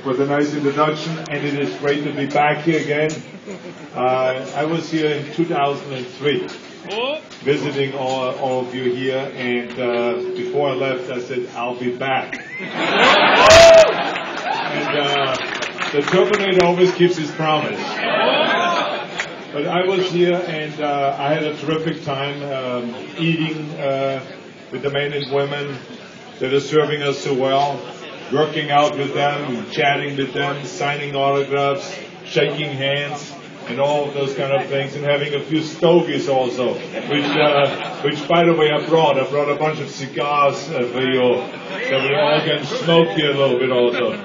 for the nice introduction, and it is great to be back here again. I was here in 2003, visiting all of you here, and before I left, I said, I'll be back. And the Terminator always keeps his promise. But I was here, and I had a terrific time eating with the men and women that are serving us so well, working out with them, chatting with them, signing autographs, shaking hands, and all of those kind of things, and having a few stogies also, which by the way, I brought a bunch of cigars for you, so we all can smoke here a little bit also.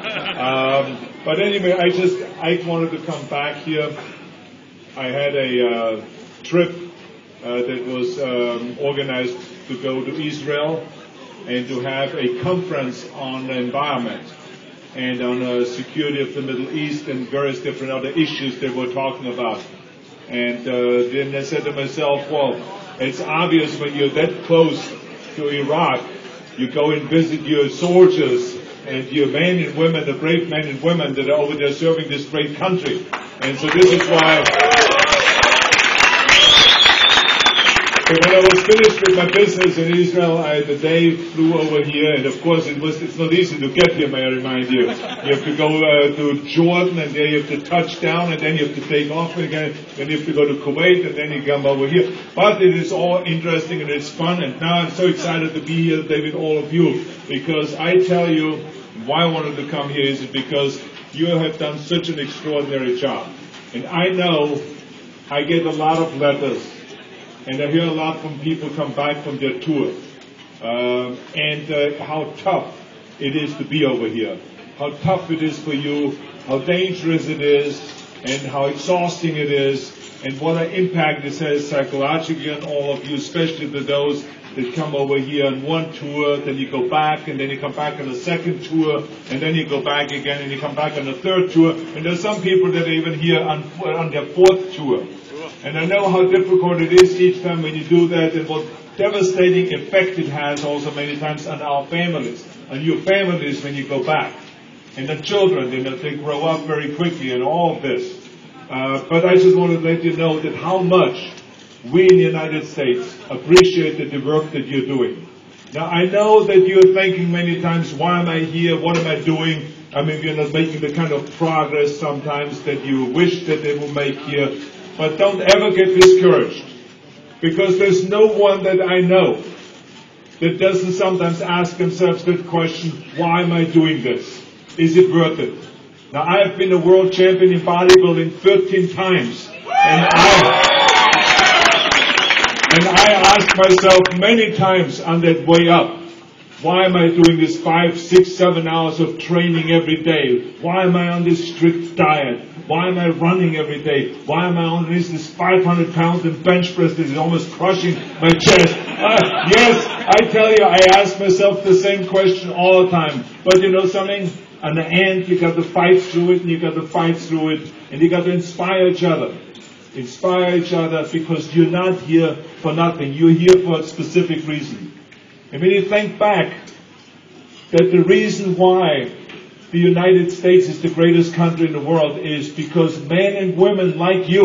But anyway, I wanted to come back here. I had a trip that was organized to go to Israel and to have a conference on the environment and on security of the Middle East and various different other issues that we're talking about. And then I said to myself, well, it's obvious when you're that close to Iraq, you go and visit your soldiers and your men and women, the brave men and women that are over there serving this great country. And so this is why, when I was finished with my business in Israel, the day flew over here, and of course it's not easy to get here, may I remind you. You have to go to Jordan, and there you have to touch down, and then you have to take off again, then you have to go to Kuwait, and then you come over here. But it is all interesting, and it's fun, and now I'm so excited to be here today with all of you, because I tell you why I wanted to come here is because you have done such an extraordinary job. And I know I get a lot of letters, and I hear a lot from people come back from their tour, and how tough it is to be over here, how tough it is for you, how dangerous it is, and how exhausting it is, and what an impact this has psychologically on all of you, especially to those that come over here on one tour, then you go back, and then you come back on a second tour, and then you go back again, and you come back on a third tour, and there's some people that are even here on their fourth tour. And I know how difficult it is each time when you do that, and what devastating effect it has also many times on our families, on your families when you go back. And the children, they grow up very quickly and all of this. But I just want to let you know that how much we in the United States appreciate the work that you're doing. Now, I know that you're thinking many times, why am I here? What am I doing? I mean, you're not making the kind of progress sometimes that you wish that they will make here. But don't ever get discouraged, because there's no one that I know that doesn't sometimes ask themselves that question, why am I doing this? Is it worth it? Now, I've been a world champion in bodybuilding 13 times, and I asked myself many times on that way up, why am I doing this 5, 6, 7 hours of training every day? Why am I on this strict diet? Why am I running every day? Why am I on this 500 pounds in bench press that is almost crushing my chest? Yes, I tell you, I ask myself the same question all the time. But you know something? On the end, you got to fight through it, and you got to fight through it, and you got to inspire each other. Inspire each other, because you're not here for nothing. You're here for a specific reason. And when you think back that the reason why the United States is the greatest country in the world is because men and women like you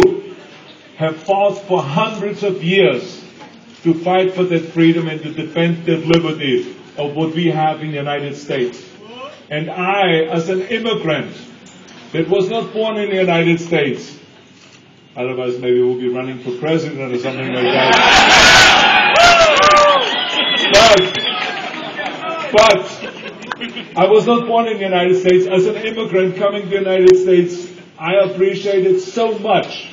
have fought for hundreds of years to fight for that freedom and to defend that liberty of what we have in the United States. And I, as an immigrant that was not born in the United States, otherwise maybe we'll be running for president or something like that. But I was not born in the United States. As an immigrant coming to the United States, I appreciate it so much.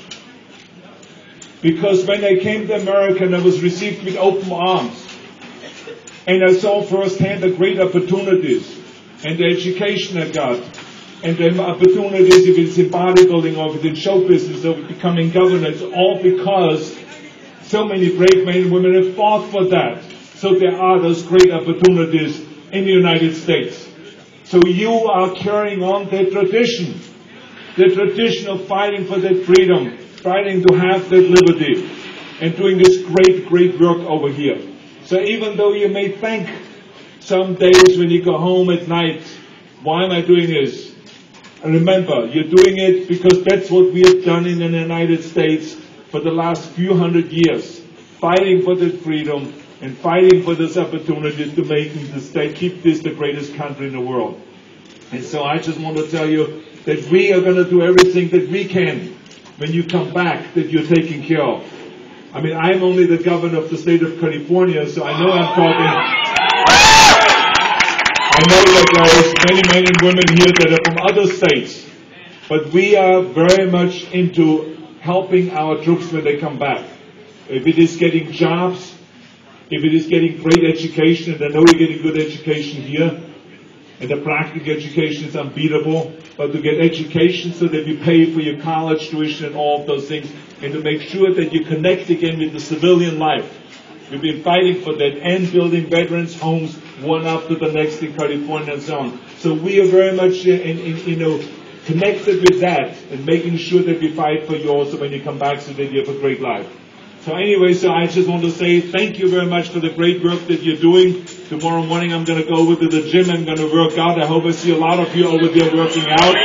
Because when I came to America, I was received with open arms. And I saw firsthand the great opportunities and the education I got. And the opportunities, if it's in bodybuilding or if it's in show business or becoming governor, it's all because so many brave men and women have fought for that. So there are those great opportunities in the United States. So you are carrying on that tradition of fighting for that freedom, fighting to have that liberty, and doing this great, great work over here. So even though you may think some days when you go home at night, why am I doing this? And remember, you're doing it because that's what we have done in the United States for the last few hundred years, fighting for this freedom and fighting for this opportunity to make this state, keep this the greatest country in the world. And so I just want to tell you that we are going to do everything that we can when you come back, that you're taken care of. I mean, I'm only the governor of the state of California, so I know I'm talking. I know that there's many men and women here that are from other states, but we are very much into helping our troops when they come back. If it is getting jobs, if it is getting great education, and I know you're getting good education here, and the practical education is unbeatable, but to get education so that you pay for your college tuition and all of those things, and to make sure that you connect again with the civilian life. We've been fighting for that and building veterans' homes one after the next in California and so on. So we are very much connected with that and making sure that we fight for you also when you come back so that you have a great life. So anyway, so I just want to say thank you very much for the great work that you're doing. Tomorrow morning I'm going to go over to the gym. I'm going to work out. I hope I see a lot of you over there working out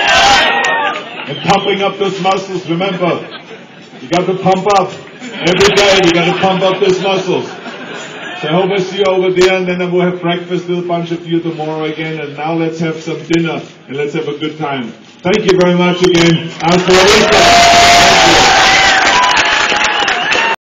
and pumping up those muscles. Remember, you got to pump up. Every day we got to pump up those muscles. So I hope I see you over there, and then I will have breakfast with a bunch of you tomorrow again. And now let's have some dinner and let's have a good time. Thank you very much again. Hasta la vista. Thank you.